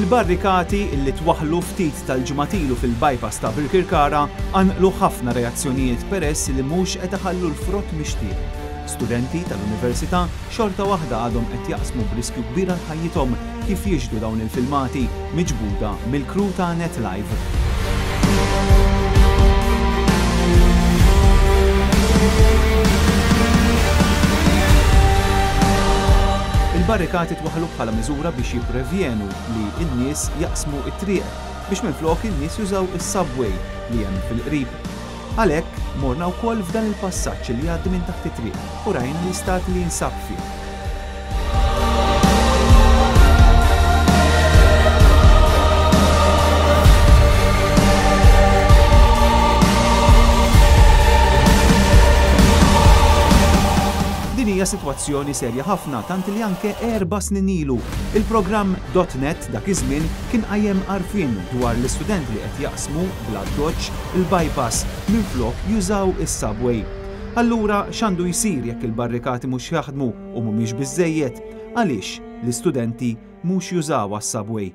Il-barrikati illi twaħħlu ftit tal-ġimgħat ilu fil-bypass ta' Birkirkara għanqlu ħafna reazzjonijiet peress li mhux qed iħallu l-frott mixtieq. Studenti tal-Università xorta waħda għadhom qed jaqsmu b'riskju kbir għal ħajjithom kif jiġdu dawn il-filmati miġbuda mill-kru ta' NetLive. Il-barrikati twaħħlu bħala miżura biex jipprevjenu li n-nies jaqsmu t-triq biex minflok in-nies jużaw is-subway li hemm fil-qrib. Għalhekk morna wkoll f'dan il-passaġġ li jgħaddi minn taħt it-triq u rajna l-istat li jinsab fih. Din hija sitwazzjoni serja ħafna tant li anke 4 snin ilu il-programm .net dak iż-żmien kien qajjem għarfien dwar l-istudenti li qed jaqsmu bl-approċċ il-bypass minflok jużaw is-subway. Allura x'għandu jsir jekk il-barrikati mhux jaħdmu u mhumiex biżżejjed għaliex l-istudenti mhux jużaw is-subway.